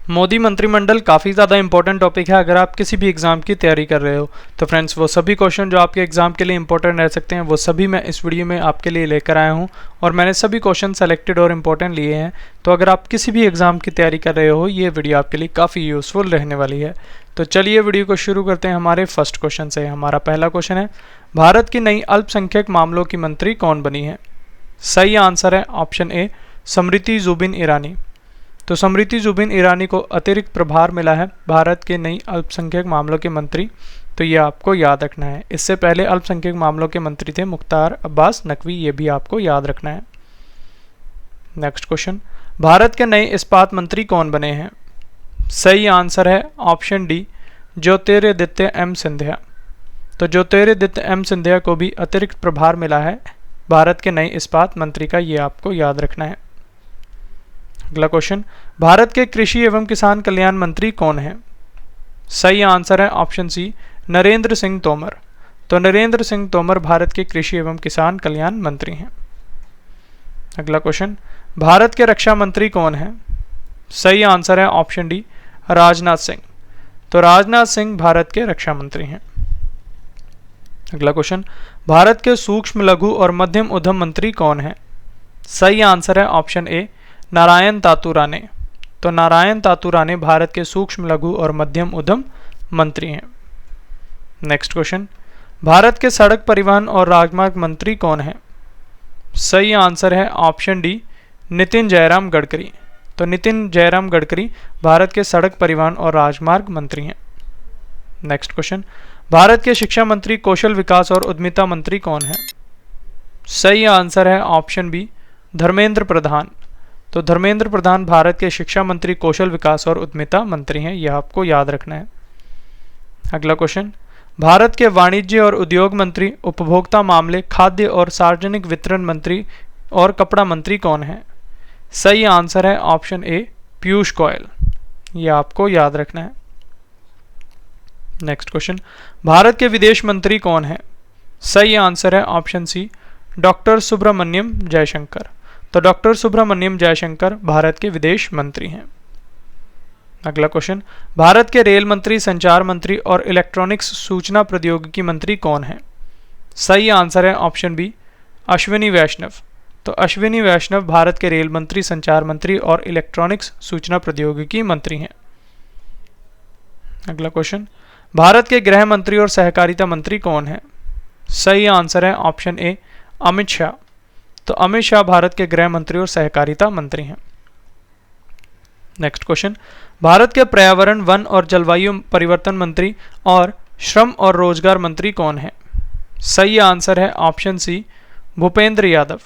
मोदी मंत्रिमंडल काफ़ी ज़्यादा इंपॉर्टेंट टॉपिक है अगर आप किसी भी एग्ज़ाम की तैयारी कर रहे हो। तो फ्रेंड्स, वो सभी क्वेश्चन जो आपके एग्ज़ाम के लिए इंपॉर्टेंट रह सकते हैं वो सभी मैं इस वीडियो में आपके लिए लेकर आया हूँ और मैंने सभी क्वेश्चन सेलेक्टेड और इम्पोर्टेंट लिए हैं। तो अगर आप किसी भी एग्ज़ाम की तैयारी कर रहे हो, ये वीडियो आपके लिए काफ़ी यूज़फुल रहने वाली है। तो चलिए वीडियो को शुरू करते हैं हमारे फर्स्ट क्वेश्चन से। हमारा पहला क्वेश्चन है, भारत की नई अल्पसंख्यक मामलों की मंत्री कौन बनी है? सही आंसर है ऑप्शन ए, स्मृति जुबिन ईरानी। तो स्मृति जुबिन ईरानी को अतिरिक्त प्रभार मिला है भारत के नई अल्पसंख्यक मामलों के मंत्री। तो ये आपको याद रखना है। इससे पहले अल्पसंख्यक मामलों के मंत्री थे मुख्तार अब्बास नकवी, ये भी आपको याद रखना है। नेक्स्ट क्वेश्चन, भारत के नए इस्पात मंत्री कौन बने हैं? सही आंसर है option D, Jyotiraditya M Scindia. तो ज्योतिरादित्य एम सिंधिया को भी अतिरिक्त प्रभार मिला है भारत के नए इस्पात मंत्री का, ये आपको याद रखना है। अगला क्वेश्चन, भारत के कृषि एवं किसान कल्याण मंत्री कौन है? सही आंसर है ऑप्शन सी, नरेंद्र सिंह तोमर। तो नरेंद्र सिंह तोमर भारत के कृषि एवं किसान कल्याण मंत्री हैं। अगला क्वेश्चन, भारत के रक्षा मंत्री कौन है? सही आंसर है ऑप्शन डी, राजनाथ सिंह। तो राजनाथ सिंह भारत के रक्षा मंत्री हैं। अगला क्वेश्चन, भारत के सूक्ष्म लघु और मध्यम उद्यम मंत्री कौन है? सही आंसर है ऑप्शन ए, नारायण तातू राणे। तो नारायण तातू राणे भारत के सूक्ष्म लघु और मध्यम उद्यम मंत्री हैं। नेक्स्ट क्वेश्चन, भारत के सड़क परिवहन और राजमार्ग मंत्री कौन है? सही आंसर है ऑप्शन डी, नितिन जयराम गडकरी। तो नितिन जयराम गडकरी भारत के सड़क परिवहन और राजमार्ग मंत्री हैं। नेक्स्ट क्वेश्चन, भारत के शिक्षा मंत्री कौशल विकास और उद्यमिता मंत्री कौन है? सही आंसर है ऑप्शन बी, धर्मेंद्र प्रधान। तो धर्मेंद्र प्रधान भारत के शिक्षा मंत्री कौशल विकास और उद्यमिता मंत्री हैं, यह आपको याद रखना है। अगला क्वेश्चन, भारत के वाणिज्य और उद्योग मंत्री, उपभोक्ता मामले, खाद्य और सार्वजनिक वितरण मंत्री और कपड़ा मंत्री कौन है? सही आंसर है ऑप्शन ए, पीयूष गोयल। यह आपको याद रखना है। नेक्स्ट क्वेश्चन, भारत के विदेश मंत्री कौन है? सही आंसर है option C, doctor Subrahmanyam Jaishankar. तो डॉक्टर सुब्रमण्यम जयशंकर भारत के विदेश मंत्री हैं। अगला क्वेश्चन, भारत के रेल मंत्री, संचार मंत्री और इलेक्ट्रॉनिक्स सूचना प्रौद्योगिकी मंत्री कौन है? सही आंसर है ऑप्शन बी, अश्विनी वैष्णव। तो अश्विनी वैष्णव भारत के रेल मंत्री, संचार मंत्री और इलेक्ट्रॉनिक्स सूचना प्रौद्योगिकी मंत्री हैं। अगला क्वेश्चन, भारत के गृह मंत्री और सहकारिता मंत्री कौन है? सही आंसर है ऑप्शन ए, अमित शाह। तो अमित शाह भारत के गृह मंत्री और सहकारिता मंत्री हैं। नेक्स्ट क्वेश्चन, भारत के पर्यावरण, वन और जलवायु परिवर्तन मंत्री और श्रम और रोजगार मंत्री कौन है? सही आंसर है ऑप्शन सी, भूपेंद्र यादव।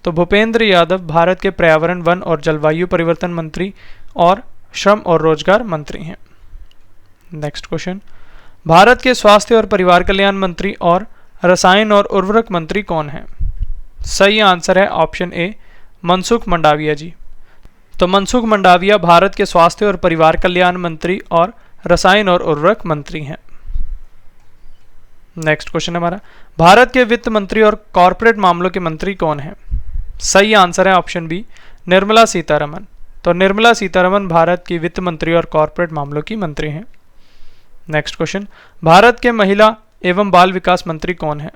तो भूपेंद्र यादव भारत के पर्यावरण, वन और जलवायु परिवर्तन मंत्री और श्रम और रोजगार मंत्री हैं। नेक्स्ट क्वेश्चन, भारत के स्वास्थ्य और परिवार कल्याण मंत्री और रसायन और उर्वरक मंत्री कौन है? सही आंसर है ऑप्शन ए, मनसुख मंडाविया जी। तो मनसुख मंडाविया भारत के स्वास्थ्य और परिवार कल्याण मंत्री और रसायन और उर्वरक मंत्री हैं। नेक्स्ट क्वेश्चन हमारा, भारत के वित्त मंत्री और कॉरपोरेट मामलों के मंत्री कौन है? सही आंसर है ऑप्शन बी, निर्मला सीतारमन। तो निर्मला सीतारमन भारत की वित्त मंत्री और कॉरपोरेट मामलों की मंत्री हैं। नेक्स्ट क्वेश्चन, भारत के महिला एवं बाल विकास मंत्री कौन है?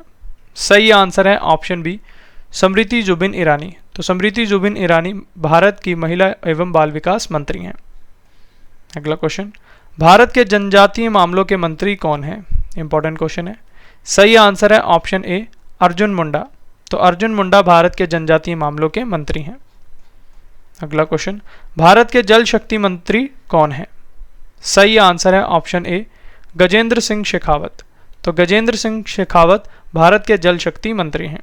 सही आंसर है ऑप्शन बी, स्मृति जुबिन ईरानी। तो स्मृति जुबिन ईरानी भारत की महिला एवं बाल विकास मंत्री हैं। अगला क्वेश्चन, भारत के जनजातीय मामलों के मंत्री कौन है? इंपॉर्टेंट क्वेश्चन है। सही आंसर है ऑप्शन ए, अर्जुन मुंडा। तो अर्जुन मुंडा भारत के जनजातीय मामलों के मंत्री हैं। अगला क्वेश्चन, भारत के जल शक्ति मंत्री कौन है? सही आंसर है ऑप्शन ए, गजेंद्र सिंह शेखावत। तो गजेंद्र सिंह शेखावत भारत के जल शक्ति मंत्री हैं।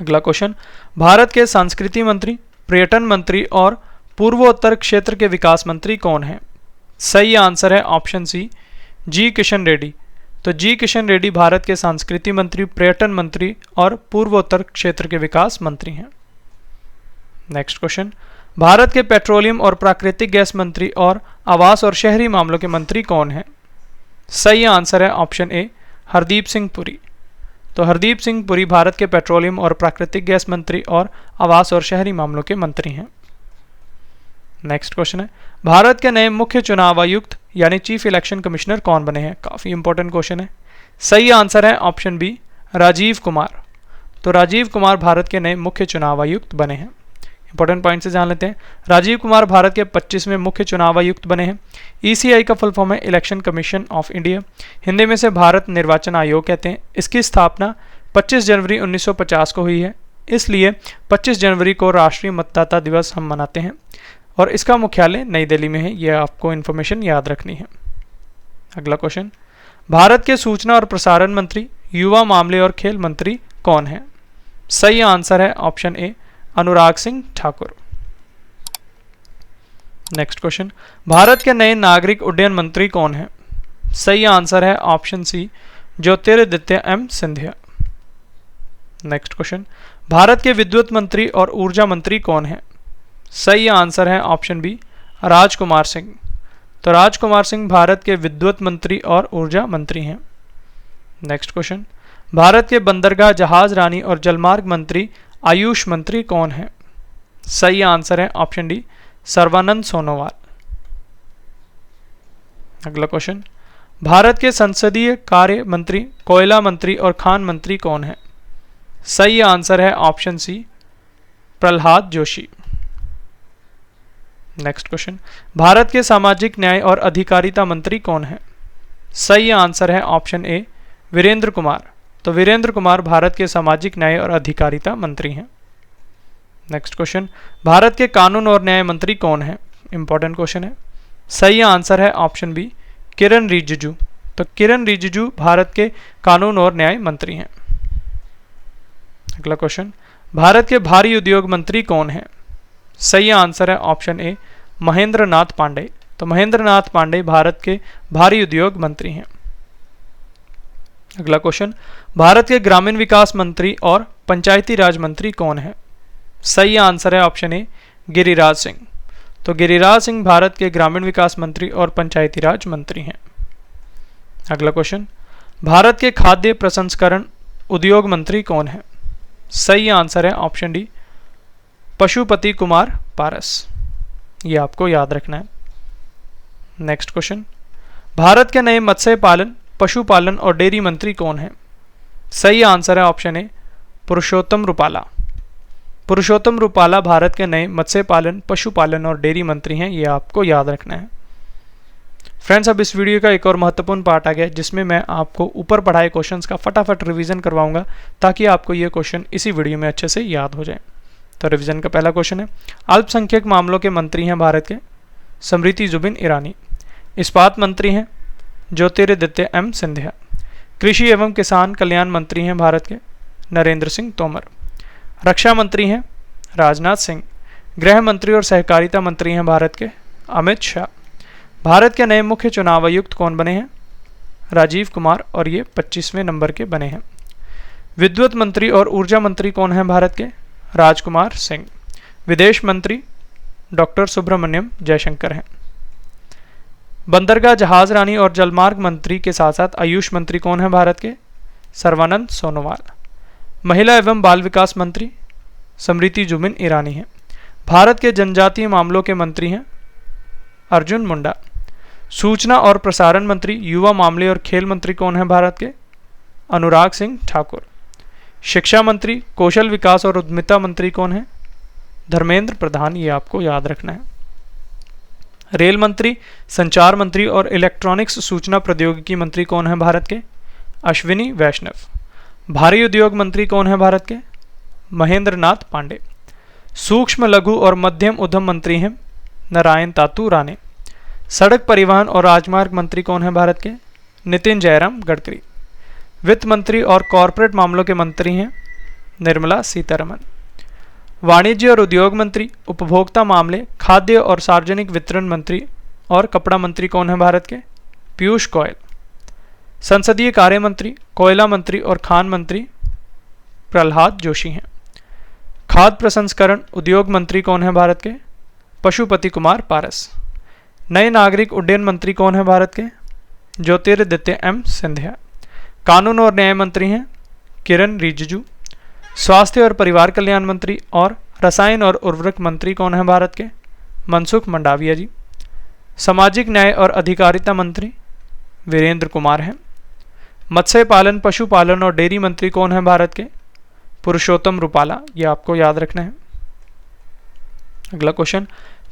अगला क्वेश्चन, भारत के संस्कृति मंत्री, पर्यटन मंत्री और पूर्वोत्तर क्षेत्र के विकास मंत्री कौन है? सही आंसर है ऑप्शन सी, जी किशन रेड्डी। तो जी किशन रेड्डी भारत के संस्कृति मंत्री, पर्यटन मंत्री और पूर्वोत्तर क्षेत्र के विकास मंत्री हैं। नेक्स्ट क्वेश्चन, भारत के पेट्रोलियम और प्राकृतिक गैस मंत्री और आवास और शहरी मामलों के मंत्री कौन है? सही आंसर है ऑप्शन ए, हरदीप सिंह पुरी। तो हरदीप सिंह पुरी भारत के पेट्रोलियम और प्राकृतिक गैस मंत्री और आवास और शहरी मामलों के मंत्री हैं। नेक्स्ट क्वेश्चन है, भारत के नए मुख्य चुनाव आयुक्त यानी चीफ इलेक्शन कमिश्नर कौन बने हैं? काफ़ी इंपॉर्टेंट क्वेश्चन है। सही आंसर है ऑप्शन बी, राजीव कुमार। तो राजीव कुमार भारत के नए मुख्य चुनाव आयुक्त बने हैं। इंपॉर्टेंट पॉइंट से जान लेते हैं। राजीव कुमार भारत के 25वें मुख्य चुनाव आयुक्त बने हैं। ईसीआई का फुल फॉर्म है election commission of India, Hindi में से भारत निर्वाचन आयोग कहते हैं। इसकी स्थापना 25 जनवरी 1950 को हुई है, इसलिए 25 जनवरी को राष्ट्रीय मतदाता दिवस हम मनाते हैं और इसका मुख्यालय नई दिल्ली में है। यह आपको इन्फॉर्मेशन याद रखनी है। अगला क्वेश्चन, भारत के सूचना और प्रसारण मंत्री, युवा मामले और खेल मंत्री कौन है? सही आंसर है option A, Anurag Singh Thakur. Next question, Bharat के नए नागरिक उड्डयन मंत्री कौन है? सही आंसर है option C, Jyotiraditya M Scindia. Next question, Bharat के विद्युत मंत्री और ऊर्जा मंत्री कौन है? सही आंसर है ऑप्शन बी, राजकुमार सिंह। तो राजकुमार सिंह भारत के विद्युत मंत्री और ऊर्जा मंत्री हैं। नेक्स्ट क्वेश्चन, भारत के बंदरगाह, जहाज रानी और जलमार्ग मंत्री, आयुष मंत्री कौन है? सही आंसर है ऑप्शन डी, सर्बानंद सोनोवाल। अगला क्वेश्चन, भारत के संसदीय कार्य मंत्री, कोयला मंत्री और खान मंत्री कौन है? सही आंसर है option C, Prahlad Joshi. Next question, Bharat के सामाजिक न्याय और अधिकारिता मंत्री कौन है? सही आंसर है ऑप्शन ए, वीरेंद्र कुमार। तो वीरेंद्र कुमार भारत के सामाजिक न्याय और अधिकारिता मंत्री हैं। नेक्स्ट क्वेश्चन, भारत के कानून और न्याय मंत्री कौन है? इंपॉर्टेंट क्वेश्चन है। सही आंसर है ऑप्शन बी, किरण रिजिजू। तो किरण रिजिजू भारत के कानून और न्याय मंत्री हैं। अगला क्वेश्चन, भारत के भारी उद्योग मंत्री कौन है? सही आंसर है ऑप्शन ए, महेंद्र नाथ पांडे। तो महेंद्र नाथ पांडे भारत के भारी उद्योग मंत्री हैं। अगला क्वेश्चन, भारत के ग्रामीण विकास मंत्री और पंचायती राज मंत्री कौन है? सही आंसर है ऑप्शन ए, गिरिराज सिंह। तो गिरिराज सिंह भारत के ग्रामीण विकास मंत्री और पंचायती राज मंत्री हैं। अगला क्वेश्चन, भारत के खाद्य प्रसंस्करण उद्योग मंत्री कौन है? सही आंसर है ऑप्शन डी, पशुपति कुमार पारस। ये आपको याद रखना है। नेक्स्ट क्वेश्चन, भारत के नए मत्स्य पालन, पशुपालन और डेयरी मंत्री कौन है? सही आंसर है ऑप्शन ए, पुरुषोत्तम रुपाला। पुरुषोत्तम रुपाला भारत के नए मत्स्य पालन, पशुपालन और डेयरी मंत्री हैं। ये आपको याद रखना है। फ्रेंड्स, अब इस वीडियो का एक और महत्वपूर्ण पार्ट आ गया जिसमें मैं आपको ऊपर पढ़ाए क्वेश्चंस का फटाफट रिवीजन करवाऊंगा ताकि आपको ये क्वेश्चन इसी वीडियो में अच्छे से याद हो जाए। तो रिवीजन का पहला क्वेश्चन है, अल्पसंख्यक मामलों के मंत्री हैं भारत के? स्मृति जुबिन ईरानी। इस्पात मंत्री हैं ज्योतिरादित्य एम सिंधिया। कृषि एवं किसान कल्याण मंत्री हैं भारत के? नरेंद्र सिंह तोमर। रक्षा मंत्री हैं राजनाथ सिंह। गृह मंत्री और सहकारिता मंत्री हैं भारत के? अमित शाह। भारत के नए मुख्य चुनाव आयुक्त कौन बने हैं? राजीव कुमार, और ये 25वें नंबर के बने हैं। विद्युत मंत्री और ऊर्जा मंत्री कौन हैं भारत के? राजकुमार सिंह। विदेश मंत्री डॉक्टर सुब्रमण्यम जयशंकर हैं। बंदरगाह, जहाज रानी और जलमार्ग मंत्री के साथ साथ आयुष मंत्री कौन है भारत के? सर्बानंद सोनोवाल। महिला एवं बाल विकास मंत्री स्मृति जुबिन ईरानी हैं। भारत के जनजातीय मामलों के मंत्री हैं अर्जुन मुंडा। सूचना और प्रसारण मंत्री, युवा मामले और खेल मंत्री कौन है भारत के? अनुराग सिंह ठाकुर। शिक्षा मंत्री, कौशल विकास और उद्यमिता मंत्री कौन है? धर्मेंद्र प्रधान। ये आपको याद रखना है। रेल मंत्री, संचार मंत्री और इलेक्ट्रॉनिक्स सूचना प्रौद्योगिकी मंत्री कौन है भारत के? अश्विनी वैष्णव। भारी उद्योग मंत्री कौन है भारत के? महेंद्र नाथ पांडे। सूक्ष्म, लघु और मध्यम उद्यम मंत्री हैं नारायण तातू राणे। सड़क परिवहन और राजमार्ग मंत्री कौन है भारत के? नितिन जयराम गडकरी। वित्त मंत्री और कॉरपोरेट मामलों के मंत्री हैं निर्मला सीतारमन। वाणिज्य और उद्योग मंत्री, उपभोक्ता मामले, खाद्य और सार्वजनिक वितरण मंत्री और कपड़ा मंत्री कौन है भारत के? पीयूष गोयल। संसदीय कार्य मंत्री, कोयला मंत्री और खान मंत्री प्रहलाद जोशी हैं। खाद्य प्रसंस्करण उद्योग मंत्री कौन है भारत के? पशुपति कुमार पारस। नए नागरिक उड्डयन मंत्री कौन है भारत के? ज्योतिरादित्य एम सिंधिया। कानून और न्याय मंत्री हैं किरण रिजिजू। स्वास्थ्य और परिवार कल्याण मंत्री और रसायन और उर्वरक मंत्री कौन है भारत के? मनसुख मंडाविया जी। सामाजिक न्याय और अधिकारिता मंत्री वीरेंद्र कुमार हैं। मत्स्य पालन, पशुपालन और डेयरी मंत्री कौन है भारत के? पुरुषोत्तम रूपाला, ये आपको याद रखना है। अगला क्वेश्चन,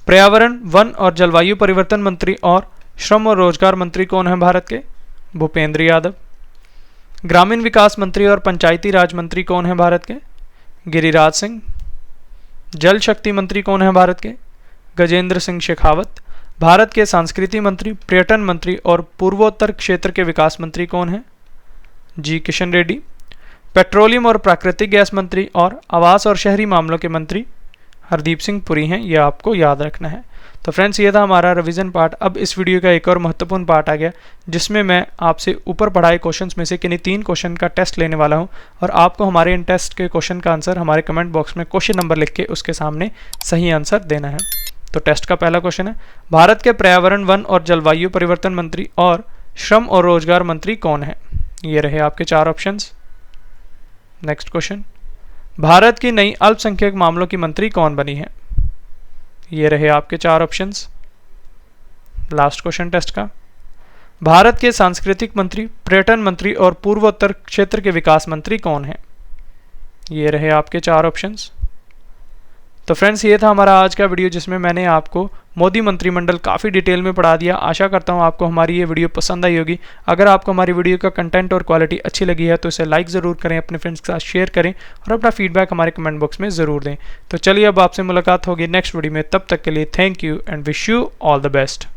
पर्यावरण, वन और जलवायु परिवर्तन मंत्री और श्रम और रोजगार मंत्री कौन है भारत के? भूपेंद्र यादव। ग्रामीण विकास मंत्री और पंचायती राज मंत्री कौन है भारत के? गिरिराज सिंह। जल शक्ति मंत्री कौन है भारत के? गजेंद्र सिंह शेखावत। भारत के संस्कृति मंत्री, पर्यटन मंत्री और पूर्वोत्तर क्षेत्र के विकास मंत्री कौन है? जी किशन रेड्डी। पेट्रोलियम और प्राकृतिक गैस मंत्री और आवास और शहरी मामलों के मंत्री हरदीप सिंह पुरी हैं, यह आपको याद रखना है। तो फ्रेंड्स, ये था हमारा रिवीजन पार्ट। अब इस वीडियो का एक और महत्वपूर्ण पार्ट आ गया, जिसमें मैं आपसे ऊपर पढ़ाए क्वेश्चंस में से किन्हीं 3 क्वेश्चन का टेस्ट लेने वाला हूं, और आपको हमारे इन टेस्ट के क्वेश्चन का आंसर हमारे कमेंट बॉक्स में क्वेश्चन नंबर लिख के उसके सामने सही आंसर देना है। तो टेस्ट का पहला क्वेश्चन है, भारत के पर्यावरण, वन और जलवायु परिवर्तन मंत्री और श्रम और रोजगार मंत्री कौन है? ये रहे आपके 4 ऑप्शंस। नेक्स्ट क्वेश्चन, भारत की नई अल्पसंख्यक मामलों की मंत्री कौन बनी है? ये रहे आपके 4 ऑप्शंस। लास्ट क्वेश्चन टेस्ट का, भारत के सांस्कृतिक मंत्री, पर्यटन मंत्री और पूर्वोत्तर क्षेत्र के विकास मंत्री कौन है? ये रहे आपके 4 ऑप्शंस। तो फ्रेंड्स, ये था हमारा आज का वीडियो, जिसमें मैंने आपको मोदी मंत्रिमंडल काफ़ी डिटेल में पढ़ा दिया। आशा करता हूँ आपको हमारी ये वीडियो पसंद आई होगी। अगर आपको हमारी वीडियो का कंटेंट और क्वालिटी अच्छी लगी है तो इसे लाइक ज़रूर करें, अपने फ्रेंड्स के साथ शेयर करें और अपना फीडबैक हमारे कमेंट बॉक्स में ज़रूर दें। तो चलिए, अब आपसे मुलाकात होगी नेक्स्ट वीडियो में। तब तक के लिए thank you and wish you all the best.